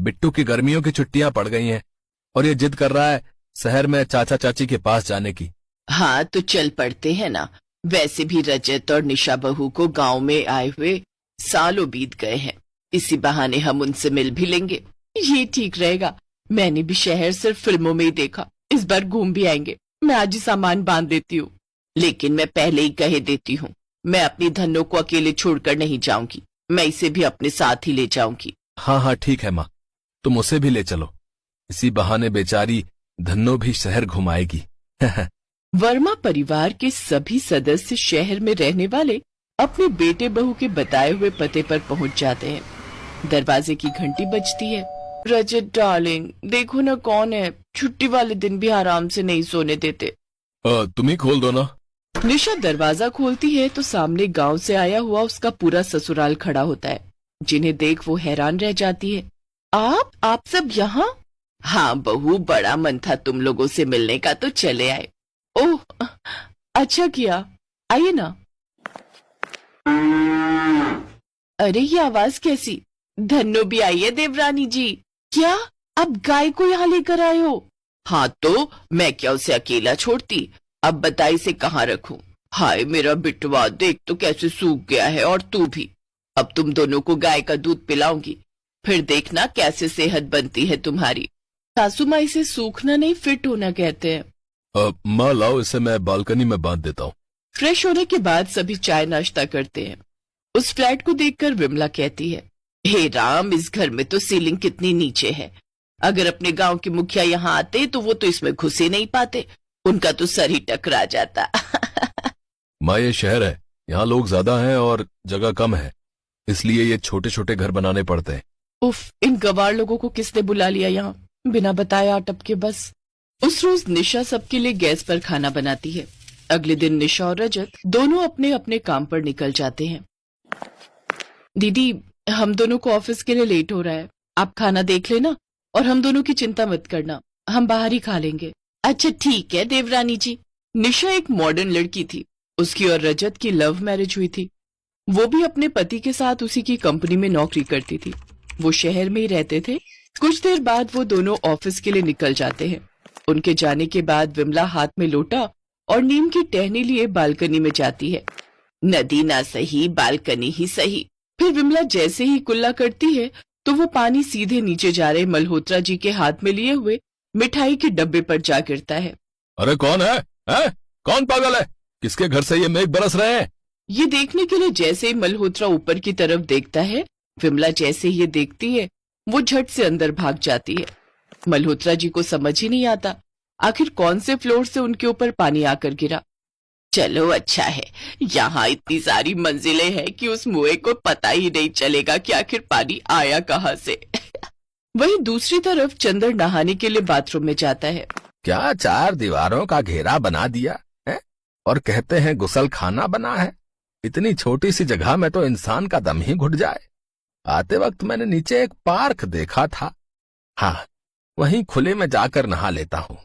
बिट्टू की गर्मियों की छुट्टियां पड़ गई हैं और ये जिद कर रहा है शहर में चाचा चाची के पास जाने की। हाँ तो चल पड़ते हैं ना। वैसे भी रजत और निशा बहू को गांव में आए हुए सालों बीत गए हैं। इसी बहाने हम उनसे मिल भी लेंगे। ये ठीक रहेगा। मैंने भी शहर सिर्फ फिल्मों में ही देखा, इस बार घूम भी आएंगे। मैं आज ही सामान बांध देती हूँ। लेकिन मैं पहले ही कह देती हूँ, मैं अपनी धन्नो को अकेले छोड़कर नहीं जाऊंगी। मैं इसे भी अपने साथ ही ले जाऊंगी। हाँ हाँ ठीक है माँ, तुम उसे भी ले चलो। इसी बहाने बेचारी धन्नो भी शहर घुमाएगी। वर्मा परिवार के सभी सदस्य शहर में रहने वाले अपने बेटे बहू के बताए हुए पते पर पहुंच जाते हैं। दरवाजे की घंटी बजती है। रजत डार्लिंग, देखो ना कौन है। छुट्टी वाले दिन भी आराम से नहीं सोने देते। तुम ही खोल दो ना। निशा दरवाजा खोलती है तो सामने गांव से आया हुआ उसका पूरा ससुराल खड़ा होता है, जिन्हें देख वो हैरान रह जाती है। आप सब यहाँ? हाँ बहू, बड़ा मन था तुम लोगों से मिलने का तो चले आए। ओह अच्छा किया, आइए ना। अरे ये आवाज कैसी? धन्नो भी आई है देवरानी जी। क्या अब गाय को यहाँ लेकर आए हो? हाँ तो मैं क्या उसे अकेला छोड़ती। अब बताई से कहाँ रखूं। हाय मेरा बिटवा, देख तो कैसे सूख गया है। और तू भी। अब तुम दोनों को गाय का दूध पिलाऊंगी, फिर देखना कैसे सेहत बनती है तुम्हारी। सासू माँ इसे सूखना नहीं फिट होना कहते हैं। माँ लाओ, इसे मैं बालकनी में बांध देता हूँ। फ्रेश होने के बाद सभी चाय नाश्ता करते हैं। उस फ्लैट को देखकर विमला कहती है, हे राम, इस घर में तो सीलिंग कितनी नीचे है। अगर अपने गांव के मुखिया यहाँ आते तो वो तो इसमें घुस ही नहीं पाते, उनका तो सर ही टकरा जाता। माँ ये शहर है, यहाँ लोग ज्यादा हैं और जगह कम है, इसलिए ये छोटे छोटे घर बनाने पड़ते हैं। उफ, इन गवार लोगों को किसने बुला लिया यहाँ, बिना बताया अटपके बस। उस रोज निशा सबके लिए गैस पर खाना बनाती है। अगले दिन निशा और रजत दोनों अपने अपने काम पर निकल जाते हैं। दीदी, हम दोनों को ऑफिस के लिए लेट हो रहा है, आप खाना देख लेना और हम दोनों की चिंता मत करना, हम बाहर ही खा लेंगे। अच्छा ठीक है देवरानी जी। निशा एक मॉडर्न लड़की थी। उसकी और रजत की लव मैरिज हुई थी। वो भी अपने पति के साथ उसी की कंपनी में नौकरी करती थी। वो शहर में ही रहते थे। कुछ देर बाद वो दोनों ऑफिस के लिए निकल जाते हैं। उनके जाने के बाद विमला हाथ में लोटा और नीम की टहनी लिए बालकनी में जाती है। नदी ना सही, बालकनी ही सही। फिर विमला जैसे ही कुल्ला करती है तो वो पानी सीधे नीचे जा रहे मल्होत्रा जी के हाथ में लिए हुए मिठाई के डब्बे पर जा गिरता है। अरे कौन है? कौन पागल है? किसके घर से ये मेघ बरस रहे हैं? ये देखने के लिए जैसे ही मल्होत्रा ऊपर की तरफ देखता है, विमला जैसे ही ये देखती है वो झट से अंदर भाग जाती है। मल्होत्रा जी को समझ ही नहीं आता आखिर कौन से फ्लोर से उनके ऊपर पानी आकर गिरा। चलो अच्छा है, यहाँ इतनी सारी मंजिलें हैं कि उस मुए को पता ही नहीं चलेगा कि आखिर पानी आया कहाँ से। वहीं दूसरी तरफ चंदर नहाने के लिए बाथरूम में जाता है। क्या 4 दीवारों का घेरा बना दिया है और कहते हैं गुसल खाना बना है। इतनी छोटी सी जगह में तो इंसान का दम ही घुट जाए। आते वक्त मैंने नीचे एक पार्क देखा था। हाँ, वहीं खुले में जाकर नहा लेता हूँ,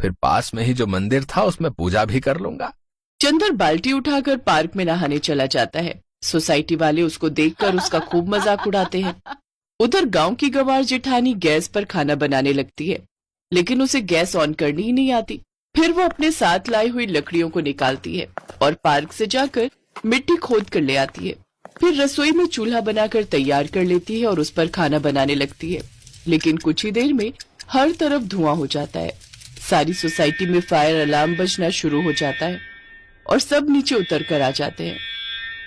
फिर पास में ही जो मंदिर था उसमें पूजा भी कर लूंगा। चंदर बाल्टी उठाकर पार्क में नहाने चला जाता है। सोसाइटी वाले उसको देखकर उसका खूब मजाक उड़ाते हैं। उधर गांव की गंवार जेठानी गैस पर खाना बनाने लगती है, लेकिन उसे गैस ऑन करनी ही नहीं आती। फिर वो अपने साथ लाई हुई लकड़ियों को निकालती है और पार्क से जाकर मिट्टी खोद कर ले आती है। फिर रसोई में चूल्हा बनाकर तैयार कर लेती है और उस पर खाना बनाने लगती है। लेकिन कुछ ही देर में हर तरफ धुआं हो जाता है। सारी सोसाइटी में फायर अलार्म बजना शुरू हो जाता है और सब नीचे उतर कर आ जाते हैं।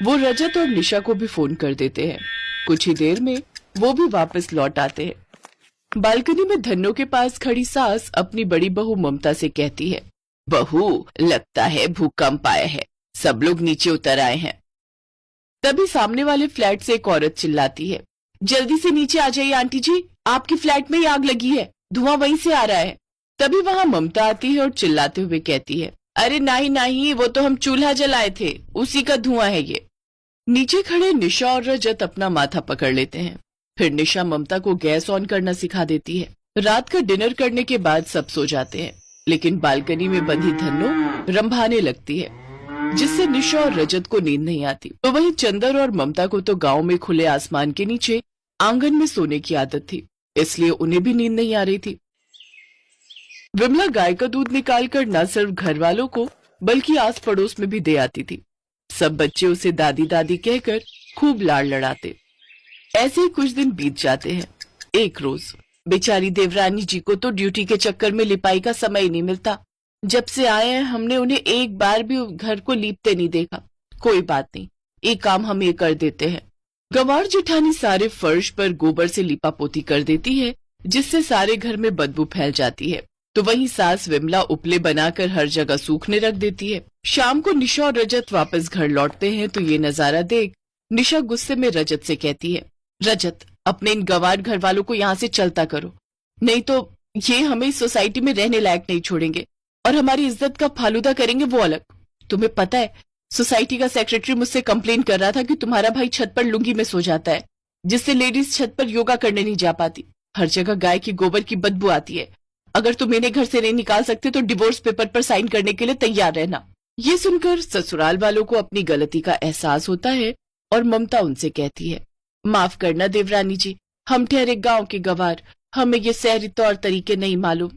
वो रजत और निशा को भी फोन कर देते हैं। कुछ ही देर में वो भी वापस लौट आते हैं। बालकनी में धन्नो के पास खड़ी सास अपनी बड़ी बहू ममता से कहती है, बहू लगता है भूकंप आया है, सब लोग नीचे उतर आए हैं। तभी सामने वाले फ्लैट से एक औरत चिल्लाती है, जल्दी से नीचे आ जाइए आंटी जी, आपकी फ्लैट में ही आग लगी है, धुआं वहीं से आ रहा है। तभी वहां ममता आती है और चिल्लाते हुए कहती है, अरे नहीं नहीं, वो तो हम चूल्हा जलाए थे, उसी का धुआं है ये। नीचे खड़े निशा और रजत अपना माथा पकड़ लेते हैं। फिर निशा ममता को गैस ऑन करना सिखा देती है। रात का डिनर करने के बाद सब सो जाते हैं, लेकिन बालकनी में बंधी धन्नो रंभाने लगती है, जिससे निशा और रजत को नींद नहीं आती। तो वहीं चंदर और ममता को तो गांव में खुले आसमान के नीचे आंगन में सोने की आदत थी। इसलिए उन्हें भी नींद नहीं आ रही थी। विमला गाय का दूध निकालकर न सिर्फ घर वालों को बल्कि आस पड़ोस में भी दे आती थी। सब बच्चे उसे दादी दादी कहकर खूब लाड़ लड़ाते। ऐसे ही कुछ दिन बीत जाते हैं। एक रोज बेचारी देवरानी जी को तो ड्यूटी के चक्कर में लिपाई का समय ही नहीं मिलता। जब से आए हैं हमने उन्हें एक बार भी घर को लीपते नहीं देखा। कोई बात नहीं, एक काम हम ये कर देते हैं। गंवार जेठानी सारे फर्श पर गोबर से लिपा पोती कर देती है, जिससे सारे घर में बदबू फैल जाती है। तो वहीं सास विमला उपले बनाकर हर जगह सूखने रख देती है। शाम को निशा और रजत वापस घर लौटते हैं तो ये नजारा देख निशा गुस्से में रजत से कहती है, रजत अपने इन गंवार घर वालों को यहाँ से चलता करो, नहीं तो ये हमें इस सोसाइटी में रहने लायक नहीं छोड़ेंगे और हमारी इज्जत का फालूदा करेंगे वो अलग। तुम्हें पता है सोसाइटी का सेक्रेटरी मुझसे कंप्लेन कर रहा था कि तुम्हारा भाई छत पर लुंगी में सो जाता है, जिससे लेडीज छत पर योगा करने नहीं जा पाती। हर जगह गाय की गोबर की बदबू आती है। अगर तुम इन्हें घर से नहीं निकाल सकते तो डिवोर्स पेपर पर साइन करने के लिए तैयार रहना। ये सुनकर ससुराल वालों को अपनी गलती का एहसास होता है और ममता उनसे कहती है, माफ करना देवरानी जी, हम ठहरे गांव के गंवार, हमें ये शहरी तौर तरीके नहीं मालूम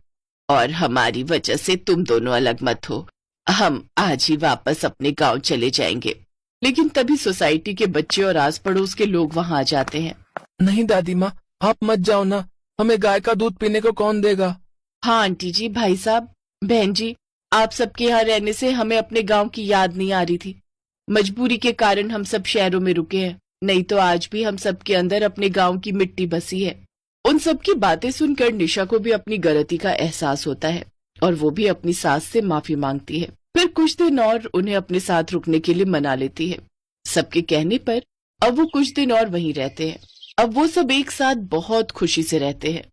और हमारी वजह से तुम दोनों अलग मत हो। हम आज ही वापस अपने गांव चले जाएंगे। लेकिन तभी सोसाइटी के बच्चे और आस पड़ोस के लोग वहां आ जाते हैं। नहीं दादी माँ, आप मत जाओ ना, हमें गाय का दूध पीने को कौन देगा। हाँ आंटी जी, भाई साहब, बहन जी, आप सबके यहाँ रहने से हमें अपने गांव की याद नहीं आ रही थी। मजबूरी के कारण हम सब शहरों में रुके हैं, नहीं तो आज भी हम सबके अंदर अपने गांव की मिट्टी बसी है। उन सब की बातें सुनकर निशा को भी अपनी गलती का एहसास होता है और वो भी अपनी सास से माफी मांगती है। फिर कुछ दिन और उन्हें अपने साथ रुकने के लिए मना लेती है। सबके कहने पर अब वो कुछ दिन और वहीं रहते हैं। अब वो सब एक साथ बहुत खुशी से रहते हैं।